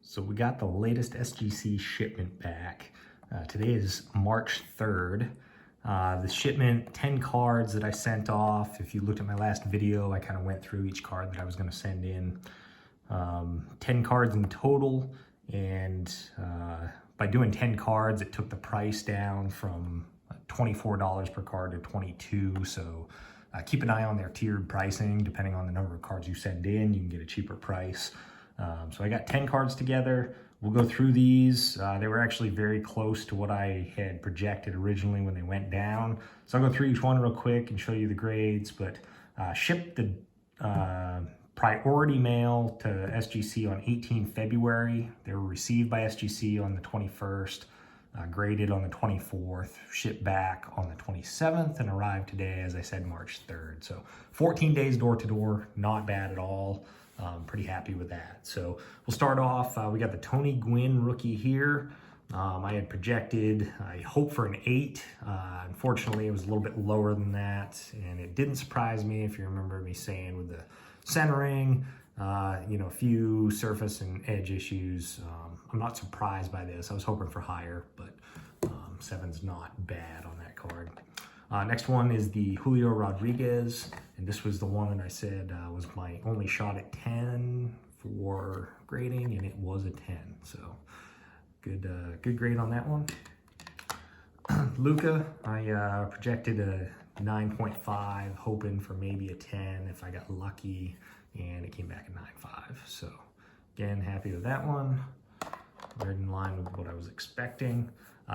So we got the latest SGC shipment back. Today is March 3rd. The shipment, 10 cards that I sent off. If you looked at my last video, I kind of went through each card that I was going to send in. 10 cards in total, and by doing 10 cards, it took the price down from $24 per card to $22. So keep an eye on their tiered pricing. Depending on the number of cards you send in, you can get a cheaper price. So I got 10 cards together. We'll go through these. They were actually very close to what I had projected originally when they went down. So I'll go through each one real quick and show you the grades, but shipped the priority mail to SGC on 18 February. They were received by SGC on the 21st, graded on the 24th, shipped back on the 27th, and arrived today, as I said, March 3rd. So 14 days door to door, not bad at all. Pretty happy with that. So we'll start off, we got the Tony Gwynn rookie here. I had projected, I hope for an 8. Unfortunately, it was a little bit lower than that, and it didn't surprise me, if you remember me saying with the centering, a few surface and edge issues. I'm not surprised by this. I was hoping for higher, but 7's not bad on that card. Next one is the Julio Rodriguez, and this was the one that I said was my only shot at 10 for grading, and it was a 10. So good grade on that one. Luca, I projected a 9.5, hoping for maybe a 10 if I got lucky, and it came back at 9.5. So again, happy with that one. Right in line with what I was expecting.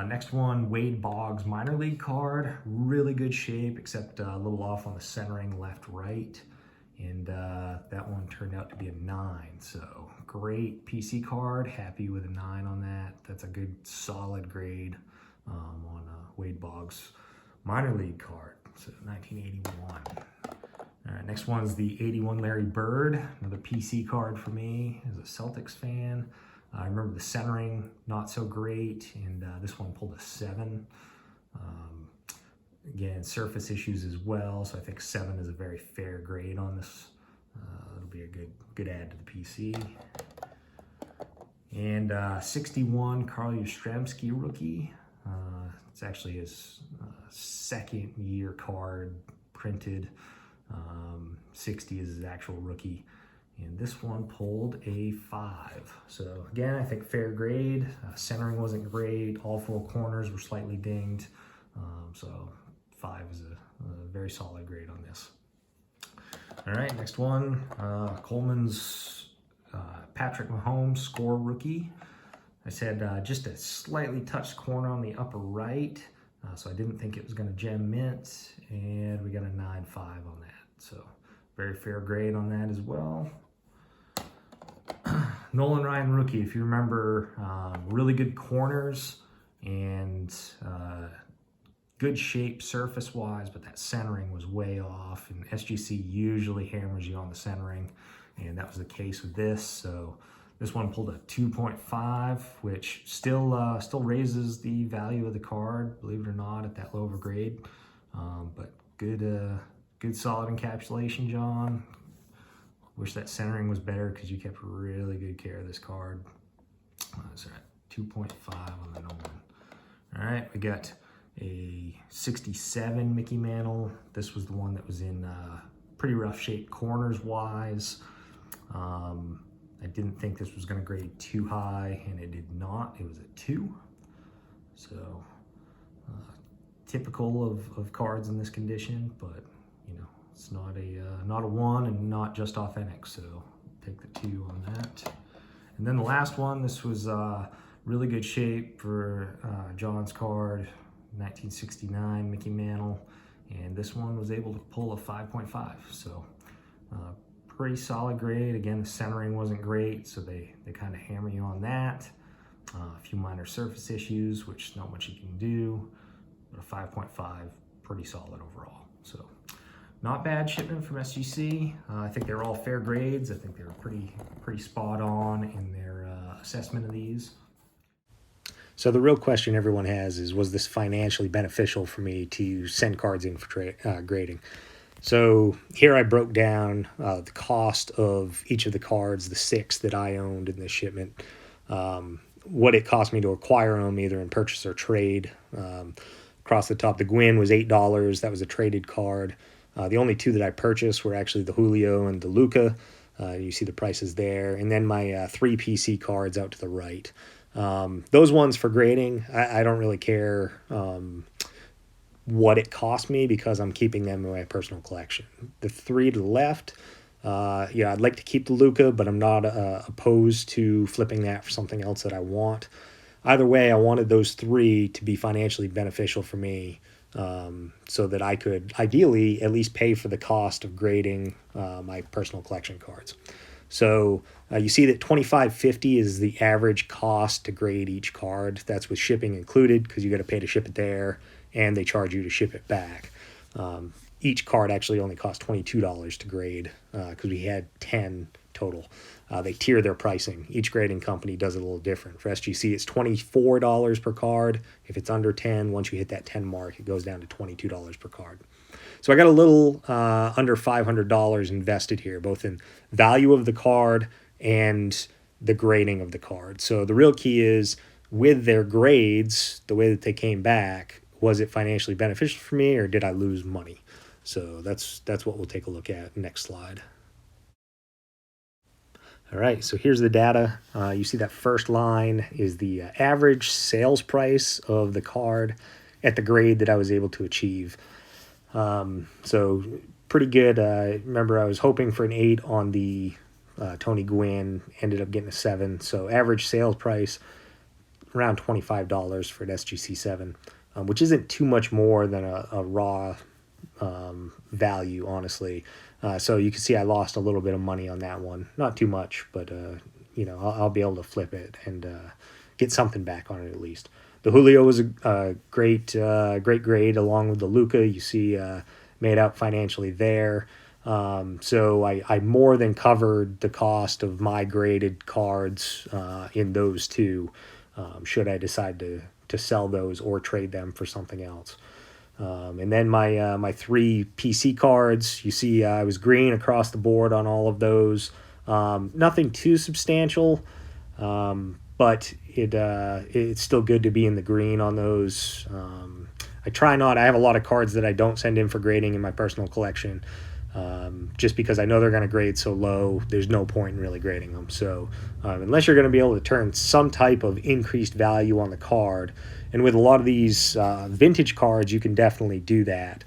Next one, Wade Boggs minor league card. Really good shape, except a little off on the centering left-right. And that one turned out to be a 9. So great PC card. Happy with a 9 on that. That's a good solid grade on Wade Boggs minor league card. So 1981. All right, next one's the 81 Larry Bird. Another PC card for me as a Celtics fan. I remember the centering, not so great, and this one pulled a 7. Again, surface issues as well, so I think 7 is a very fair grade on this. It'll be a good add to the PC. And 61, Carl Yastrzemski rookie. It's actually his second year card printed. 60 is his actual rookie. And this one pulled a 5. So again, I think fair grade. Centering wasn't great. All 4 corners were slightly dinged. So 5 is a very solid grade on this. All right, next one, Coleman's Patrick Mahomes score rookie. I said just a slightly touched corner on the upper right. So I didn't think it was going to gem mint, and we got a 9.5 on that. So very fair grade on that as well. Nolan Ryan rookie, if you remember, really good corners and good shape surface-wise, but that centering was way off, and SGC usually hammers you on the centering, and that was the case with this. So this one pulled a 2.5, which still raises the value of the card, believe it or not, at that low of a grade. But good solid encapsulation, John. Wish that centering was better because you kept really good care of this card. That's right, 2.5 on the Nolan. All right, we got a 67 Mickey Mantle. This was the one that was in pretty rough shape corners-wise. I didn't think this was going to grade too high, and it did not. It was a 2. So typical of cards in this condition, but it's not a 1 and not just authentic, so take the 2 on that. And then the last one, this was really good shape for John's card, 1969 Mickey Mantle, and this one was able to pull a 5.5. So pretty solid grade. Again, the centering wasn't great, so they kind of hammer you on that. A few minor surface issues, which not much you can do, but a 5.5, pretty solid overall. So not bad shipment from SGC. I think they're all fair grades. I think they were pretty spot on in their assessment of these. So the real question everyone has is, was this financially beneficial for me to send cards in for grading? So here I broke down the cost of each of the cards, the 6 that I owned in this shipment. what it cost me to acquire them, either in purchase or trade. Across the top, the Gwyn was $8. That was a traded card. The only two that I purchased were actually the Julio and the Luca. You see the prices there. And then my three PC cards out to the right. Those ones for grading, I don't really care what it cost me because I'm keeping them in my personal collection. The three to the left, I'd like to keep the Luca, but I'm not opposed to flipping that for something else that I want. Either way, I wanted those three to be financially beneficial for me, so that I could ideally at least pay for the cost of grading my personal collection cards. So you see that $25.50 is the average cost to grade each card. That's with shipping included, because you got to pay to ship it there, and they charge you to ship it back. Each card actually only cost $22 to grade, because we had 10 total. They tier their pricing. Each grading company does it a little different. For SGC, it's $24 per card. If it's under 10, once you hit that 10 mark, it goes down to $22 per card. So I got a little under $500 invested here, both in value of the card and the grading of the card. So the real key is, with their grades, the way that they came back, was it financially beneficial for me, or did I lose money? So that's what we'll take a look at next slide. All right, so here's the data. You see that first line is the average sales price of the card at the grade that I was able to achieve. So pretty good. Remember, I was hoping for an 8 on the Tony Gwyn, ended up getting a 7. So average sales price around $25 for an SGC 7, which isn't too much more than a raw value, honestly. So you can see I lost a little bit of money on that one. Not too much, but I'll be able to flip it and get something back on it at least. The Julio was a great grade, along with the Luca. You see made out financially there. So I more than covered the cost of my graded cards in those two, should I decide to sell those or trade them for something else. And then my three PC cards, you see I was green across the board on all of those. Nothing too substantial, but it's still good to be in the green on those. I have a lot of cards that I don't send in for grading in my personal collection, just because I know they're going to grade so low. There's no point in really grading them. So unless you're going to be able to turn some type of increased value on the card, and with a lot of these vintage cards, you can definitely do that.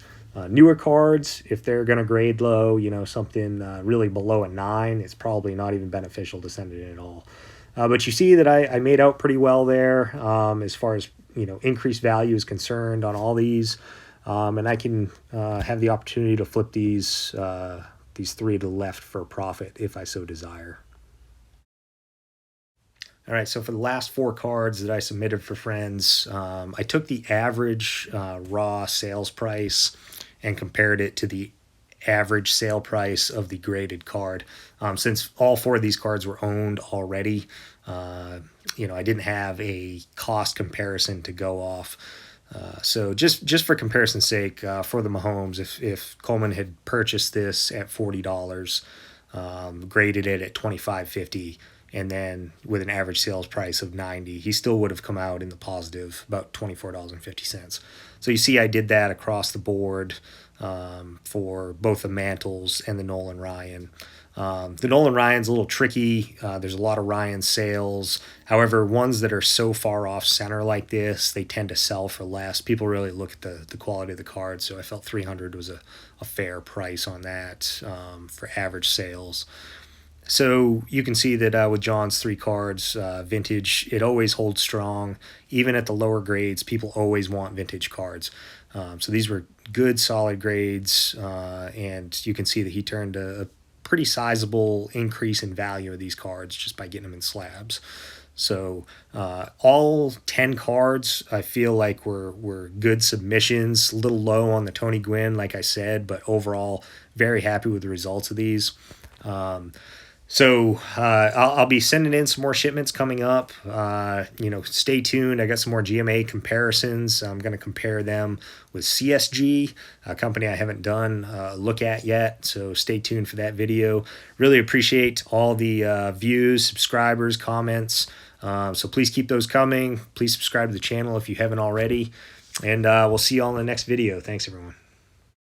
Newer cards, if they're going to grade low, something really below a 9, it's probably not even beneficial to send it in at all. But you see that I made out pretty well there, as far as increased value is concerned on all these. And I can have the opportunity to flip these three to the left for a profit if I so desire. All right, so for the last 4 cards that I submitted for friends, I took the average raw sales price and compared it to the average sale price of the graded card. Since all 4 of these cards were owned already, I didn't have a cost comparison to go off. So just for comparison's sake, for the Mahomes, if Coleman had purchased this at $40, graded it at $25.50, and then with an average sales price of $90, he still would have come out in the positive, about $24.50. So you see I did that across the board for both the Mantles and the Nolan Ryan. The Nolan Ryan's a little tricky. There's a lot of Ryan sales. However, ones that are so far off center like this, they tend to sell for less. People really look at the quality of the card, so I felt $300 was a fair price on that for average sales. So you can see that with John's 3 cards, vintage, it always holds strong. Even at the lower grades, people always want vintage cards. So these were good, solid grades, and you can see that he turned a pretty sizable increase in value of these cards just by getting them in slabs. So all 10 cards I feel like were good submissions, a little low on the Tony Gwyn, like I said, but overall very happy with the results of these. So I'll be sending in some more shipments coming up. Stay tuned. I got some more GMA comparisons. I'm going to compare them with CSG, a company I haven't done a look at yet. So stay tuned for that video. Really appreciate all the views, subscribers, comments. So please keep those coming. Please subscribe to the channel if you haven't already. And we'll see you all in the next video. Thanks, everyone.